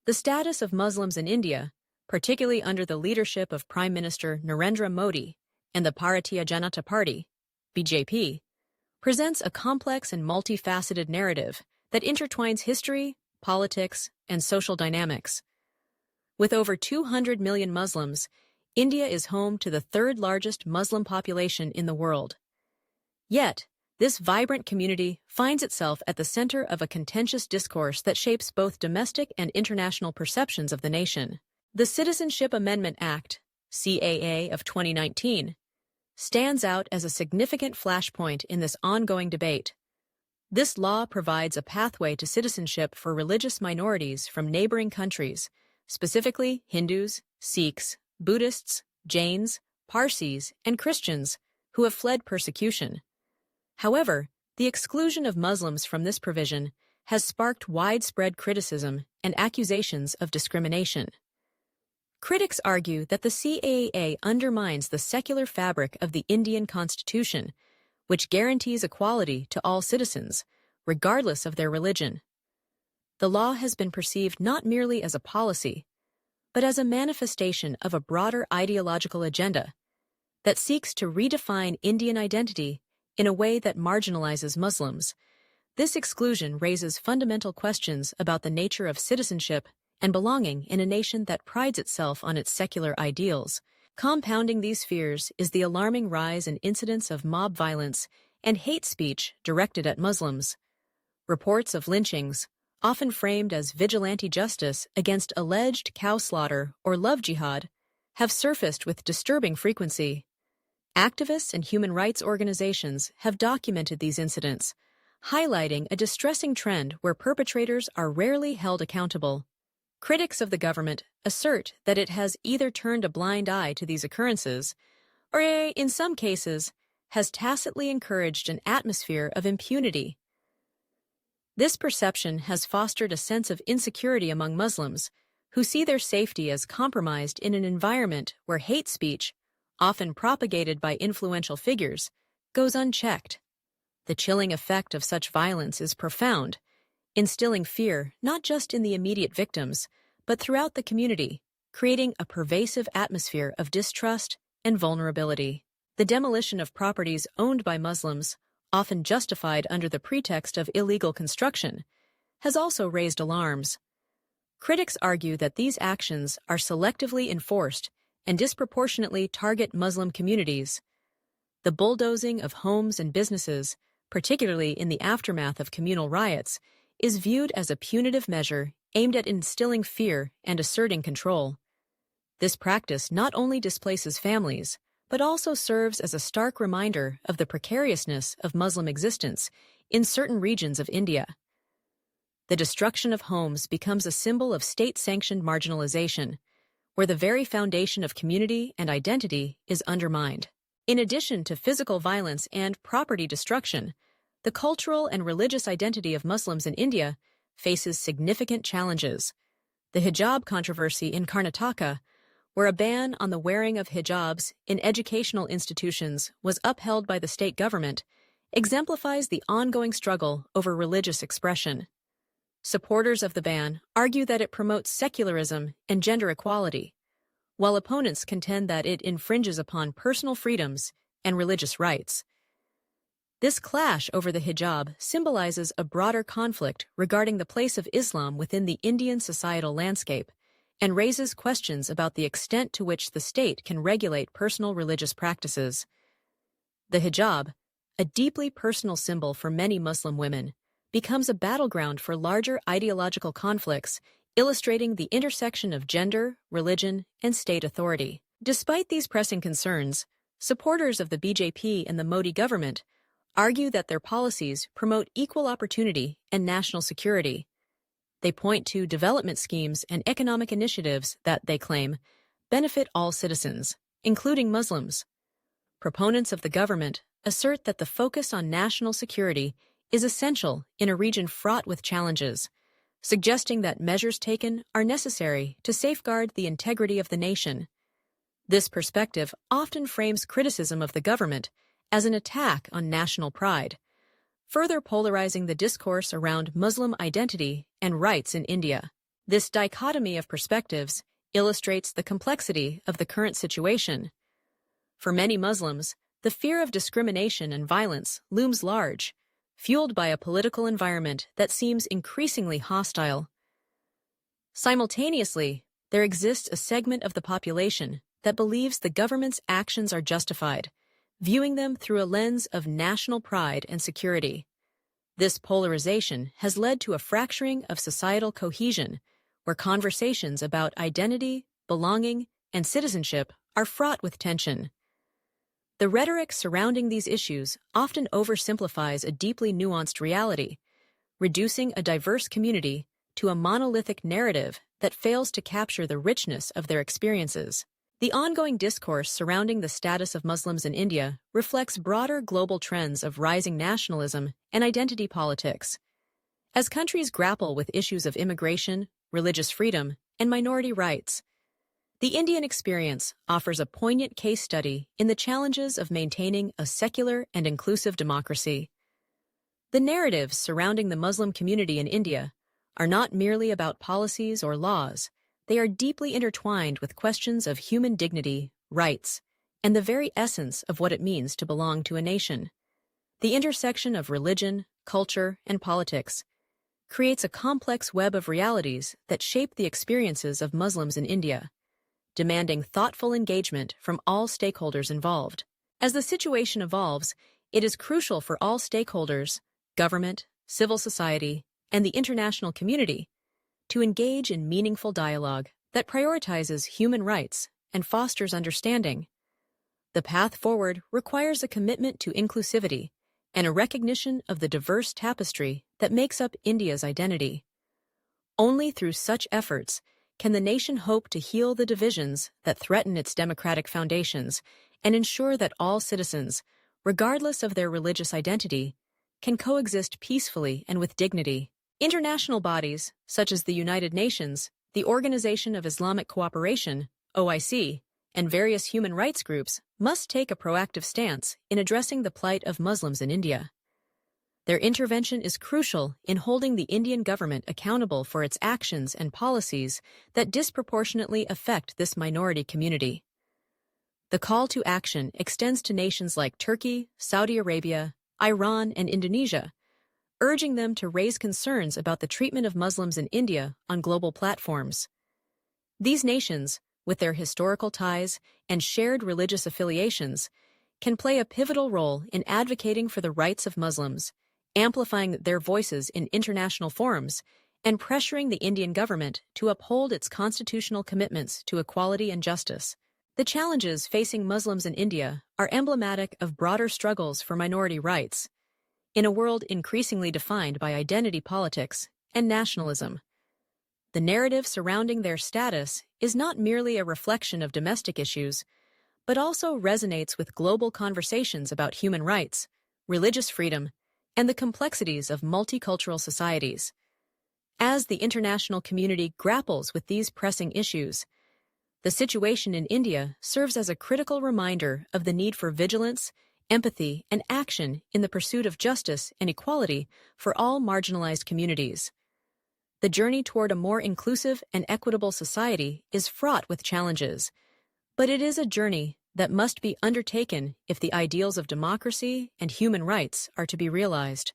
The status of Muslims in India, particularly under the leadership of Prime Minister Narendra Modi and the Bharatiya Janata Party, BJP, presents a complex and multifaceted narrative that intertwines history, politics, and social dynamics. With over 200 million Muslims, India is home to the third-largest Muslim population in the world. Yet, this vibrant community finds itself at the center of a contentious discourse that shapes both domestic and international perceptions of the nation. The Citizenship Amendment Act, CAA of 2019, stands out as a significant flashpoint in this ongoing debate. This law provides a pathway to citizenship for religious minorities from neighboring countries, specifically Hindus, Sikhs, Buddhists, Jains, Parsis, and Christians who have fled persecution. However, the exclusion of Muslims from this provision has sparked widespread criticism and accusations of discrimination. Critics argue that the CAA undermines the secular fabric of the Indian Constitution, which guarantees equality to all citizens, regardless of their religion. The law has been perceived not merely as a policy, but as a manifestation of a broader ideological agenda that seeks to redefine Indian identity in a way that marginalizes Muslims. This exclusion raises fundamental questions about the nature of citizenship and belonging in a nation that prides itself on its secular ideals. Compounding these fears is the alarming rise in incidents of mob violence and hate speech directed at Muslims. Reports of lynchings, often framed as vigilante justice against alleged cow slaughter or love jihad, have surfaced with disturbing frequency. Activists and human rights organizations have documented these incidents, highlighting a distressing trend where perpetrators are rarely held accountable. Critics of the government assert that it has either turned a blind eye to these occurrences or, in some cases, has tacitly encouraged an atmosphere of impunity. This perception has fostered a sense of insecurity among Muslims, who see their safety as compromised in an environment where hate speech, often propagated by influential figures, goes unchecked. The chilling effect of such violence is profound, instilling fear not just in the immediate victims, but throughout the community, creating a pervasive atmosphere of distrust and vulnerability. The demolition of properties owned by Muslims, often justified under the pretext of illegal construction, has also raised alarms. Critics argue that these actions are selectively enforced and disproportionately target Muslim communities. The bulldozing of homes and businesses, particularly in the aftermath of communal riots, is viewed as a punitive measure aimed at instilling fear and asserting control. This practice not only displaces families, but also serves as a stark reminder of the precariousness of Muslim existence in certain regions of India. The destruction of homes becomes a symbol of state-sanctioned marginalization, where the very foundation of community and identity is undermined. In addition to physical violence and property destruction, the cultural and religious identity of Muslims in India faces significant challenges. The hijab controversy in Karnataka, where a ban on the wearing of hijabs in educational institutions was upheld by the state government, exemplifies the ongoing struggle over religious expression. Supporters of the ban argue that it promotes secularism and gender equality, while opponents contend that it infringes upon personal freedoms and religious rights. This clash over the hijab symbolizes a broader conflict regarding the place of Islam within the Indian societal landscape and raises questions about the extent to which the state can regulate personal religious practices. The hijab, a deeply personal symbol for many Muslim women, becomes a battleground for larger ideological conflicts, illustrating the intersection of gender, religion, and state authority. Despite these pressing concerns, supporters of the BJP and the Modi government argue that their policies promote equal opportunity and national security. They point to development schemes and economic initiatives that, they claim, benefit all citizens, including Muslims. Proponents of the government assert that the focus on national security is essential in a region fraught with challenges, suggesting that measures taken are necessary to safeguard the integrity of the nation. This perspective often frames criticism of the government as an attack on national pride, further polarizing the discourse around Muslim identity and rights in India. This dichotomy of perspectives illustrates the complexity of the current situation. For many Muslims, the fear of discrimination and violence looms large, fueled by a political environment that seems increasingly hostile. Simultaneously, there exists a segment of the population that believes the government's actions are justified, viewing them through a lens of national pride and security. This polarization has led to a fracturing of societal cohesion, where conversations about identity, belonging, and citizenship are fraught with tension. The rhetoric surrounding these issues often oversimplifies a deeply nuanced reality, reducing a diverse community to a monolithic narrative that fails to capture the richness of their experiences. The ongoing discourse surrounding the status of Muslims in India reflects broader global trends of rising nationalism and identity politics. As countries grapple with issues of immigration, religious freedom, and minority rights, the Indian experience offers a poignant case study in the challenges of maintaining a secular and inclusive democracy. The narratives surrounding the Muslim community in India are not merely about policies or laws. They are deeply intertwined with questions of human dignity, rights, and the very essence of what it means to belong to a nation. The intersection of religion, culture, and politics creates a complex web of realities that shape the experiences of Muslims in India, demanding thoughtful engagement from all stakeholders involved. As the situation evolves, it is crucial for all stakeholders, government, civil society, and the international community, to engage in meaningful dialogue that prioritizes human rights and fosters understanding. The path forward requires a commitment to inclusivity and a recognition of the diverse tapestry that makes up India's identity. Only through such efforts can the nation hope to heal the divisions that threaten its democratic foundations and ensure that all citizens, regardless of their religious identity, can coexist peacefully and with dignity. International bodies, such as the United Nations, the Organization of Islamic Cooperation, OIC, and various human rights groups must take a proactive stance in addressing the plight of Muslims in India. Their intervention is crucial in holding the Indian government accountable for its actions and policies that disproportionately affect this minority community. The call to action extends to nations like Turkey, Saudi Arabia, Iran, and Indonesia, urging them to raise concerns about the treatment of Muslims in India on global platforms. These nations, with their historical ties and shared religious affiliations, can play a pivotal role in advocating for the rights of Muslims, amplifying their voices in international forums, and pressuring the Indian government to uphold its constitutional commitments to equality and justice. The challenges facing Muslims in India are emblematic of broader struggles for minority rights, in a world increasingly defined by identity politics and nationalism. The narrative surrounding their status is not merely a reflection of domestic issues, but also resonates with global conversations about human rights, religious freedom, and the complexities of multicultural societies. As the international community grapples with these pressing issues, the situation in India serves as a critical reminder of the need for vigilance, empathy, and action in the pursuit of justice and equality for all marginalized communities. The journey toward a more inclusive and equitable society is fraught with challenges, but it is a journey that must be undertaken if the ideals of democracy and human rights are to be realized.